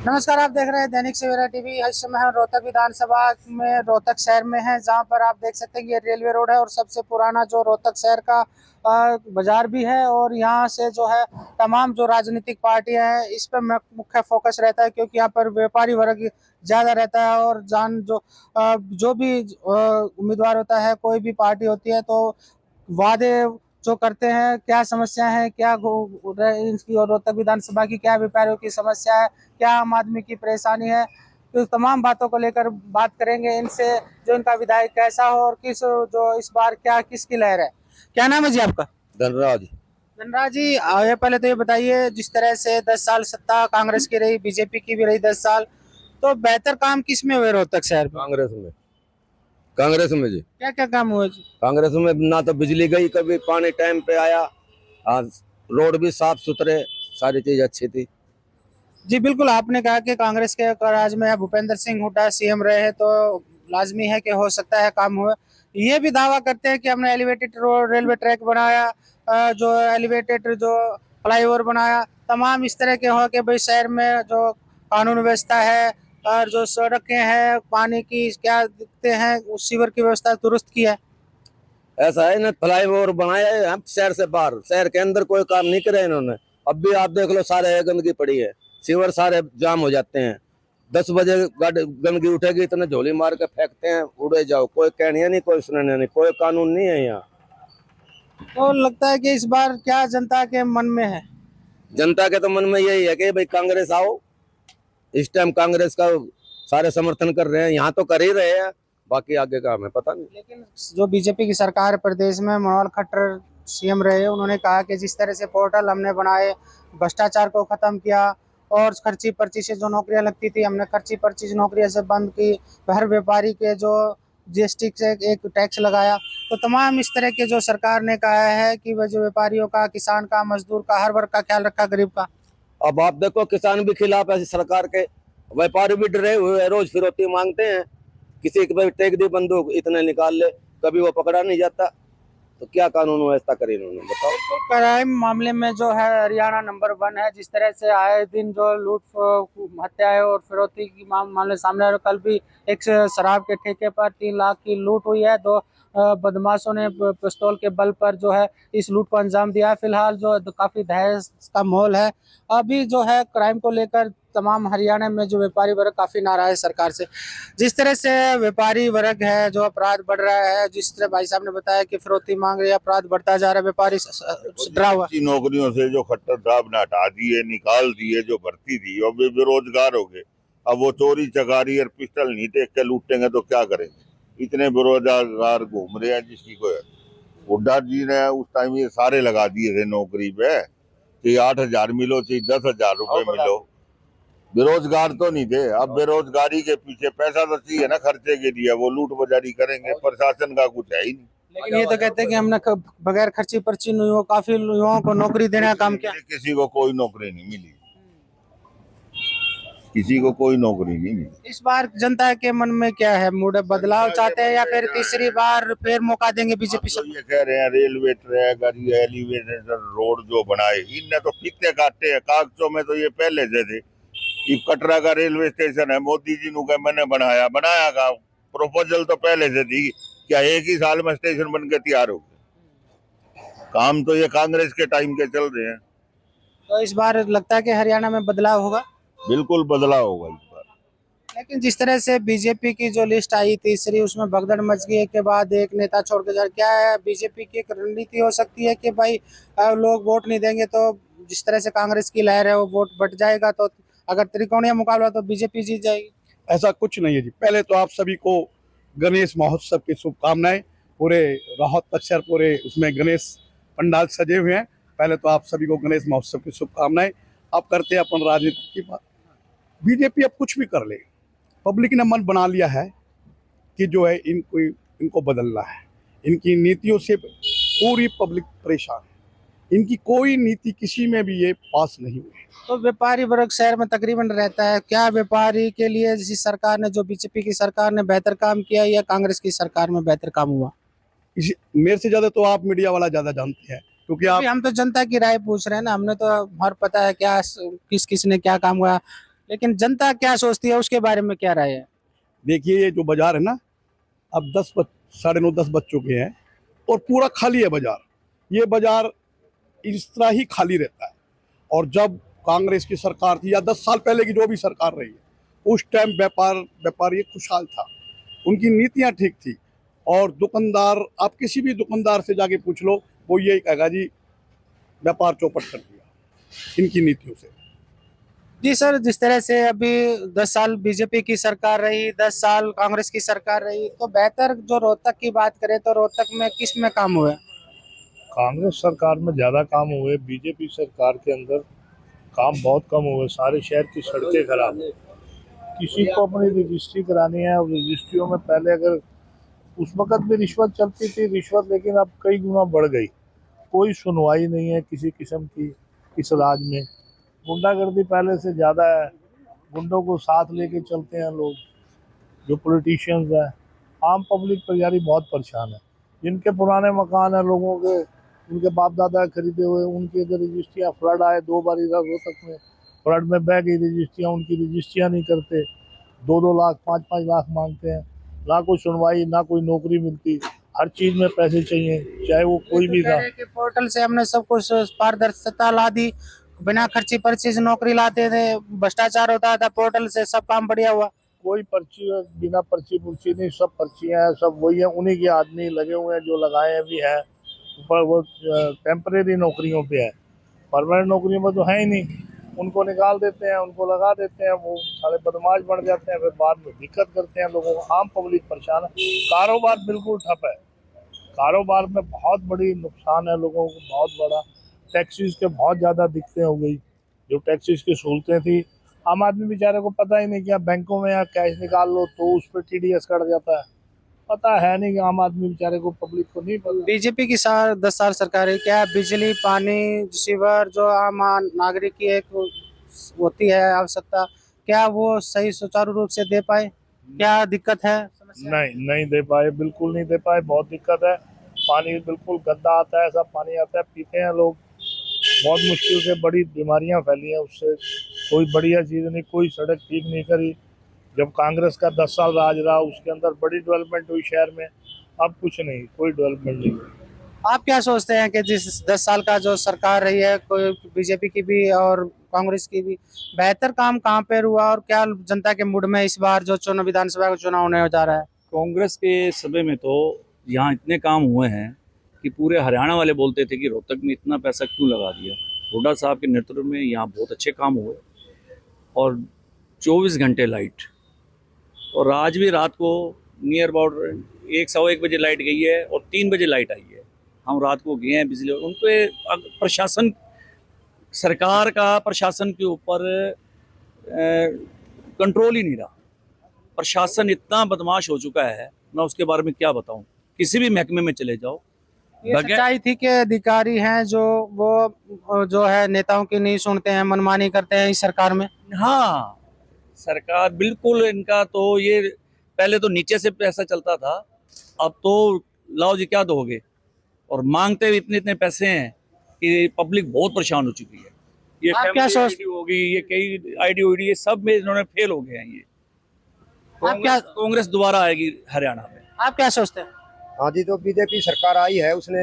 नमस्कार, आप देख रहे हैं दैनिक सवेरा टीवी। इस समय हम रोहतक विधानसभा में रोहतक शहर में हैं, जहां पर आप देख सकते हैं कि ये रेलवे रोड है और सबसे पुराना जो रोहतक शहर का बाजार भी है। और यहाँ से जो है तमाम जो राजनीतिक पार्टियां हैं इस पर मुख्य फोकस रहता है, क्योंकि यहाँ पर व्यापारी वर्ग ज़्यादा रहता है। और जो भी उम्मीदवार होता है, कोई भी पार्टी होती है, तो वादे जो करते हैं, क्या समस्या है, क्या इनकी और रोहतक विधानसभा की क्या व्यापारियों की समस्या है, क्या आम आदमी की परेशानी है, तो तमाम बातों को लेकर बात करेंगे इनसे। जो इनका विधायक कैसा हो और जो इस बार क्या किसकी लहर है। क्या नाम है जी आपका? धनराज। धनराज जी, ये पहले तो ये बताइए, जिस तरह से 10 साल सत्ता कांग्रेस की रही, बीजेपी की भी रही 10 साल, तो बेहतर काम किस में हुए रोहतक शहर में? कांग्रेस में जी। क्या क्या काम हुए जी? कांग्रेस में ना तो बिजली गई, कभी पानी टाइम पे आया। रोड भी साफ सुथरे, सारी चीज अच्छी थी। जी बिल्कुल, आपने कहा कि कांग्रेस के राज में भूपेंद्र सिंह हुड्डा सीएम रहे हैं, तो लाजमी है कि हो सकता है काम हुए। ये भी दावा करते हैं कि हमने एलिवेटेड रोड रेलवे ट्रैक बनाया, जो एलिवेटेड जो फ्लाईओवर बनाया, तमाम इस तरह के हो कि भाई शहर में जो कानून व्यवस्था है और जो सड़कें हैं, पानी की क्या दिखते हैं, उस सीवर की व्यवस्था दुरुस्त की है। ऐसा है ना, फ्लाईओवर बनाया है हम शहर से बाहर, शहर के अंदर कोई काम नहीं करे इन्होंने। अब भी आप देख लो, सारे गंदगी पड़ी है, सीवर सारे जाम हो जाते हैं। 10 बजे गंदगी उठेगी, इतने झोली मार के फेंकते हैं, उड़े जाओ। कोई कहने नहीं, कोई सुनने नहीं, कोई कानून नहीं है यहाँ। तो लगता है कि इस बार क्या जनता के मन में है? जनता के तो मन में यही है कि भाई कांग्रेस आओ। इस टाइम कांग्रेस का सारे समर्थन कर रहे हैं, यहाँ तो कर ही रहे हैं, बाकी आगे का हमें पता नहीं। लेकिन जो बीजेपी की सरकार प्रदेश में, मनोहर खट्टर सीएम रहे, उन्होंने कहा कि जिस तरह से पोर्टल हमने बनाए, भ्रष्टाचार को खत्म किया और खर्ची पर्ची से जो नौकरियां लगती थी, हमने खर्ची पर्ची नौकरियां से बंद की, हर व्यापारी के जो जीएसटी से एक टैक्स लगाया, तो तमाम इस तरह के जो सरकार ने कहा है कि वह जो व्यापारियों का, किसान का, मजदूर का, हर वर्ग का ख्याल रखा, गरीब का। अब आप देखो, किसान भी खिलाफ है सरकार के, व्यापारी भी डरे हुए हैं, रोज फिरौती मांगते हैं। किसी के भाई टेक दी बंदूक, इतने निकाल ले, कभी वो पकड़ा नहीं जाता। तो क्या कानून व्यवस्था करी इन्होंने, बताओ। क्राइम मामले में जो है हरियाणा नंबर 1 है। जिस तरह से आए दिन जो लूट हत्याएं और फिरौती की मामले सामने आ रहे, कल भी एक शराब के ठेके पर 3 लाख की लूट हुई है। दो बदमाशों ने पिस्तौल के बल पर जो है इस लूट को अंजाम दिया। फिलहाल जो काफी दहशत का माहौल है। अभी जो है क्राइम को लेकर तमाम हरियाणा में जो व्यापारी वर्ग काफी नाराज है सरकार से। जिस तरह से व्यापारी वर्ग है, जो अपराध बढ़ रहा है, जिस तरह भाई साहब ने बताया कि फिरौती मांग रहे, अपराध बढ़ता जा रहा है, व्यापारी डरा हुआ। नौकरियों से जो खट्टर साहब ने हटा दिए, निकाल दिए, जो भर्ती थी, और वे बेरोजगार हो गए। अब वो चोरी चकारी और पिस्टल नहीं टेक के लूटेंगे तो क्या करेंगे? इतने बेरोजगार घूम रहे हैं। जिसकी कोई हुड्डा जी ने उस टाइम ये सारे लगा दिए थे नौकरी पे, कि 8,000 मिलो, चाहे 10,000 रुपए मिलो। बेरोजगार तो नहीं थे। अब बेरोजगारी के पीछे पैसा तो चाहिए ना, खर्चे के लिए। वो लूट बाजारी करेंगे, प्रशासन का कुछ है ही नहीं। लेकिन ये तो कहते हैं कि हमने बगैर खर्ची पर्ची काफी युवाओं को नौकरी देने का काम किया। किसी को कोई नौकरी नहीं मिली, किसी को कोई नौकरी नहीं मिली। इस बार जनता के मन में क्या है, मूड बदलाव चाहते हैं या फिर तीसरी बार फिर मौका देंगे बीजेपी तो ये कह रहे हैं रेलवे ट्रैक और ये एलिवेटेड रोड जो बनाए, इनने तो फीते काटे हैं। कागजों में तो ये पहले से थे। ये कटरा का रेलवे स्टेशन है, मोदी जी ने मैंने बनाया का प्रपोजल तो पहले से थी। क्या एक ही साल में स्टेशन बन के तैयार हो गया? काम तो ये कांग्रेस के टाइम के चल रहे हैं। तो इस बार लगता है कि हरियाणा में बदलाव होगा। बिल्कुल बदलाव होगा इस बार। लेकिन जिस तरह से बीजेपी की जो लिस्ट आई तीसरी, उसमें भगदड़ मच गई, एक के बाद एक नेता छोड़ के जा, क्या है बीजेपी की एक रणनीति हो सकती है कि भाई लोग वोट नहीं देंगे, तो जिस तरह से कांग्रेस की लहर है वो वोट बढ़ जाएगा, तो अगर त्रिकोणीय मुकाबला तो बीजेपी जीत जाएगी। ऐसा कुछ नहीं है जी। पहले तो आप सभी को गणेश महोत्सव की शुभकामनाएं। पूरे रोहतक शहर पूरे उसमें गणेश पंडाल सजे हुए हैं। पहले तो आप सभी को गणेश महोत्सव की शुभकामनाएं। अब करते हैं अपन राजनीति की बात। बीजेपी अब कुछ भी कर ले, पब्लिक ने मन बना लिया है कि जो है इनको बदलना है। इनकी नीतियों से पूरी पब्लिक परेशान है। इनकी कोई नीति किसी में भी ये पास नहीं हुई। तो व्यापारी वर्ग शहर में तकरीबन रहता है। क्या व्यापारी के लिए जिस सरकार ने, जो बीजेपी की सरकार ने बेहतर काम किया या कांग्रेस की सरकार में बेहतर काम हुआ? मेरे से ज्यादा तो आप मीडिया वाला ज्यादा जानते हैं, क्योंकि आप हम तो जनता की राय पूछ रहे हैं ना। हमने तो हर पता है क्या किस किस ने क्या काम हुआ। लेकिन जनता क्या सोचती है उसके बारे में क्या राय है? देखिए ये जो बाजार है ना, अब 9:30 10 बज चुके हैं और पूरा खाली है बाजार। ये बाजार इस तरह ही खाली रहता है। और जब कांग्रेस की सरकार थी या 10 साल पहले की जो भी सरकार रही है, उस टाइम व्यापारी खुशहाल था, उनकी नीतियां ठीक थी। और दुकानदार, आप किसी भी दुकानदार से जाके पूछ लो, वो यही कहेगा जी व्यापार चौपट कर दिया इनकी नीतियों से। जी सर, जिस तरह से अभी 10 साल बीजेपी की सरकार रही, 10 साल कांग्रेस की सरकार रही, तो बेहतर जो रोहतक की बात करें तो रोहतक में किस में काम हुआ? कांग्रेस सरकार में ज़्यादा काम हुए, बीजेपी सरकार के अंदर काम बहुत कम हुए। सारे शहर की सड़कें खराब है। किसी को अपनी रजिस्ट्री करानी है, और रजिस्ट्रियों में पहले अगर उस वक्त भी रिश्वत चलती थी, रिश्वत लेकिन अब कई गुना बढ़ गई। कोई सुनवाई नहीं है किसी किस्म की इस राज में। गुंडागर्दी पहले से ज़्यादा है। गुंडों को साथ लेके चलते हैं लोग, जो पॉलिटिशियंस हैं। आम पब्लिक बेचारी बहुत परेशान है। जिनके पुराने मकान है लोगों के, उनके बाप दादा खरीदे हुए, उनकी अगर रजिस्ट्रियाँ फ्लड आए, 2 बार इधर रोहतक में फ्लड में बह गई रजिस्ट्रियाँ, उनकी रजिस्ट्रियाँ नहीं करते, 2-2 लाख 5-5 लाख मांगते हैं। ना कोई सुनवाई, ना कोई नौकरी मिलती। हर चीज़ में पैसे चाहिए, चाहे वो कोई भी था। के पोर्टल से हमने सब कुछ पारदर्शिता ला दी, बिना खर्ची पर्ची से नौकरी लाते थे, भ्रष्टाचार होता था, पोर्टल से सब काम बढ़िया हुआ। कोई पर्ची बिना पर्ची पुर्ची नहीं, सब पर्चियाँ हैं, सब वही है। उन्हीं के आदमी लगे हुए हैं जो लगाए हैं भी है। पर वो टेम्परेरी नौकरियों पे है, परमानेंट नौकरियों में तो है ही नहीं। उनको निकाल देते हैं, उनको लगा देते हैं, वो सारे बदमाश बन जाते हैं, फिर बाद में दिक्कत करते हैं लोगों को। आम पब्लिक परेशान है। कारोबार बिल्कुल ठप है। कारोबार में बहुत बड़ी नुकसान है लोगों को, बहुत बड़ा। टैक्सीज के बहुत ज़्यादा दिक्कतें हो गई। जो टैक्सीज की सहूलतें थी, आम आदमी बेचारे को पता ही नहीं कि आप बैंकों में या कैश निकाल लो तो उस पर TDS कट जाता है। पता है नहीं कि आम आदमी बेचारे को, पब्लिक को नहीं पता। बीजेपी की 10 साल सरकार है, क्या बिजली पानी सीवर जो आम नागरिक की एक होती है आवश्यकता, क्या वो सही सुचारू रूप से दे पाए? क्या दिक्कत है, समस्या? नहीं दे पाए, बिल्कुल नहीं दे पाए। बहुत दिक्कत है। पानी बिल्कुल गंदा आता है, ऐसा पानी आता है, पीते हैं लोग बहुत मुश्किल से। बड़ी बीमारियां फैली हैं उससे। कोई बढ़िया चीज़ नहीं, कोई सड़क ठीक नहीं करी। जब कांग्रेस का 10 साल राज रहा, उसके अंदर बड़ी डेवलपमेंट हुई शहर में। अब कुछ नहीं, कोई डेवलपमेंट नहीं। आप क्या सोचते हैं कि जिस 10 साल का जो सरकार रही है, कोई बीजेपी की भी और कांग्रेस की भी, बेहतर काम कहाँ पे हुआ और क्या जनता के मूड में इस बार जो चुनाव, विधानसभा का चुनाव होने जा रहा है? कांग्रेस के समय में तो यहाँ इतने काम हुए हैं कि पूरे हरियाणा वाले बोलते थे कि रोहतक में इतना पैसा क्यों लगा दिया। हुड्डा साहब के नेतृत्व में यहाँ बहुत अच्छे काम हुए और 24 घंटे लाइट। और आज भी रात को नियर अबाउट 1-1:15 बजे लाइट गई है और 3 बजे लाइट आई है। हम रात को गए हैं बिजली, उन पे प्रशासन, सरकार का प्रशासन के ऊपर कंट्रोल ही नहीं रहा। प्रशासन इतना बदमाश हो चुका है, मैं उसके बारे में क्या बताऊं। किसी भी महकमे में चले जाओ, ये सच्चाई थी कि अधिकारी हैं जो वो जो है नेताओं की नहीं सुनते हैं, मनमानी करते हैं इस सरकार में? हाँ, सरकार बिल्कुल इनका तो ये पहले तो नीचे से पैसा चलता था, अब तो लाओ जी क्या दोगे, और मांगते हुए इतने इतने पैसे हैं कि पब्लिक बहुत परेशान हो चुकी है। ये आप क्या सोच- ID होगी, ये कई ID ये सब में इन्होंने फेल हो गए हैं। ये कांग्रेस दोबारा आएगी हरियाणा में। आप क्या सोचते हैं? हाँ जी, जो बीजेपी सरकार आई है उसने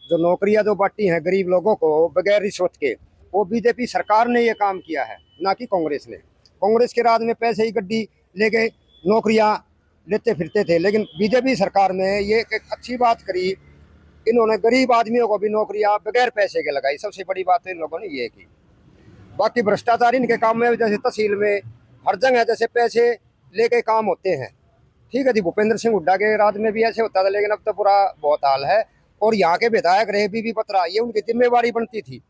जो नौकरियां जो बांटी हैं गरीब लोगों को बगैर रिश्वत के, वो बीजेपी सरकार ने ये काम किया है, ना कि कांग्रेस ने। कांग्रेस के राज में पैसे ही गड्डी लेके नौकरियां लेते फिरते थे, लेकिन बीजेपी सरकार में ये एक अच्छी बात करी। इन्होंने गरीब आदमियों को भी नौकरियां बगैर पैसे के लगाई। सबसे बड़ी बात इन लोगों ने ये की। बाकी भ्रष्टाचार इनके काम में, जैसे तहसील में हर जगह जैसे पैसे लेके काम होते हैं। ठीक है जी, भूपेंद्र सिंह हुड्डा के राज में भी ऐसे होता था, लेकिन अब तो पूरा बहुत हाल है। और यहाँ के विधायक रहे बीबी पत्रा, ये उनकी जिम्मेवारी बनती थी।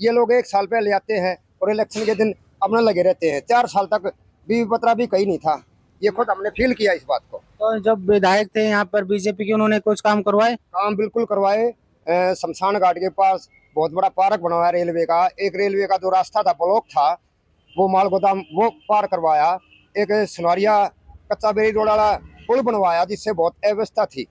ये लोग 1 साल पहले आते हैं और इलेक्शन के दिन अपना लगे रहते हैं। 4 साल तक बीबी पत्रा भी कहीं नहीं था। ये खुद हमने फील किया इस बात को। तो जब विधायक थे यहाँ पर बीजेपी के, उन्होंने कुछ काम करवाए? काम बिल्कुल करवाए। शमशान घाट के पास बहुत बड़ा पार्क बनवाया रेलवे का। एक रेलवे का जो रास्ता था, ब्लॉक था, वो माल गोदाम वो पार करवाया। एक सुनारिया कच्चा बेरी रोड वाला पुल बनवाया, जिससे बहुत अव्यवस्था थी।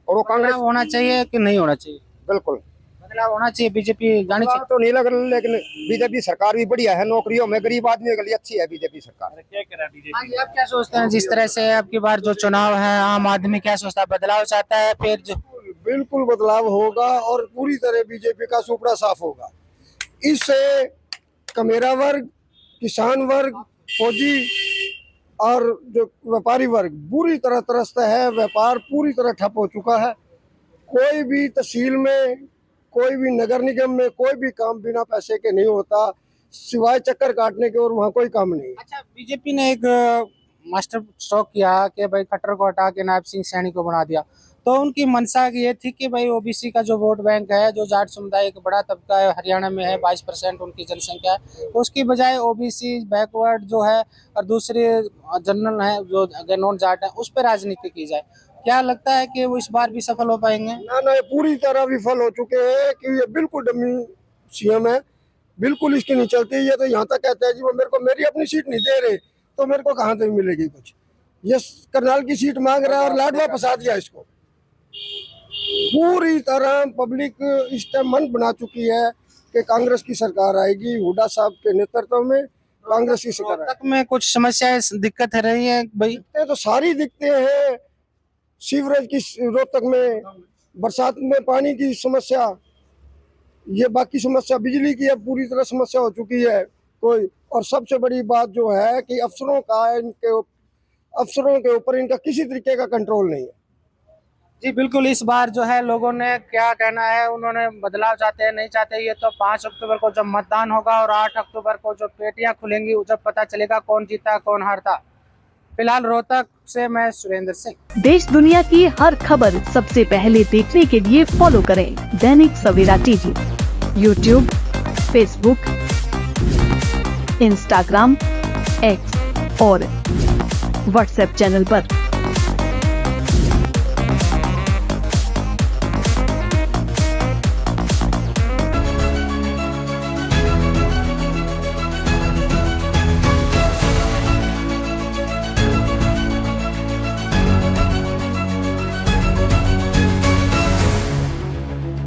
और वो कांग्रेस होना चाहिए कि नहीं होना चाहिए? बिल्कुल बदलाव होना चाहिए, बीजेपी जानी बदलाव चाहिए। तो नहीं लग रहा, लेकिन बीजेपी सरकार भी बढ़िया है, नौकरियों में गरीब आदमी के लिए अच्छी है बीजेपी सरकार। हाँ जी, आप क्या सोचते हैं जिस तरह से अब की बार जो चुनाव है, आम आदमी क्या सोचता है, बदलाव चाहता है फिर जो बिल्कुल बदलाव होगा और पूरी तरह बीजेपी का सुपड़ा साफ होगा। इससे कमेरा वर्ग, किसान वर्ग, फौजी और जो व्यापारी वर्ग बुरी तरह त्रस्त है। व्यापार पूरी तरह ठप हो चुका है। कोई भी तहसील में, कोई भी नगर निगम में कोई भी काम बिना पैसे के नहीं होता, सिवाय चक्कर काटने के, और वहाँ कोई काम नहीं है। अच्छा, बीजेपी ने एक मास्टर स्ट्रोक किया कि भाई खट्टर को हटा के नायब सिंह सैनी को बना दिया, तो उनकी मंशा ये थी कि भाई ओबीसी का जो वोट बैंक है, जो जाट समुदाय एक बड़ा तबका है, हरियाणा में है 22% उनकी जनसंख्या है, तो उसकी बजाय ओबीसी बैकवर्ड जो है और दूसरे जनरल है जो नॉन जाट है, उस पर राजनीति की जाए। क्या लगता है कि वो इस बार भी सफल हो पाएंगे? ना, ये पूरी तरह विफल हो चुके हैं कि ये बिल्कुल डमी सीएम है, बिल्कुल इसकी नहीं चलती। ये तो यहाँ तक कहते हैं जी वो मेरे को मेरी अपनी सीट नहीं दे रहे, तो मेरे को कहाँ से मिलेगी कुछ। ये करनाल की सीट मांग रहा है और लाडवा फंसा दिया इसको। पूरी तरह पब्लिक इस टाइम मन बना चुकी है कि कांग्रेस की सरकार आएगी, हुड्डा साहब के नेतृत्व में कांग्रेस की सरकार रोहतक में कुछ समस्याएं दिक्कत है रही है भाई? आएगी। तो सारी दिखते हैं, सीवरेज की रोहतक में, बरसात में पानी की समस्या, ये बाकी समस्या बिजली की अब पूरी तरह समस्या हो चुकी है कोई। और सबसे बड़ी बात जो है कि अफसरों के ऊपर इनका किसी तरीके का कंट्रोल नहीं है। जी बिल्कुल, इस बार जो है लोगों ने क्या कहना है, उन्होंने बदलाव चाहते हैं नहीं चाहते, ये तो 5 अक्टूबर को जब मतदान होगा और 8 अक्टूबर को जो पेटियां खुलेंगी जब पता चलेगा कौन जीता कौन हारता। फिलहाल रोहतक से मैं सुरेंद्र सिंह। देश दुनिया की हर खबर सबसे पहले देखने के लिए फॉलो करें Dainik Savera TV, YouTube, Facebook, Instagram, X और व्हाट्सएप चैनल पर।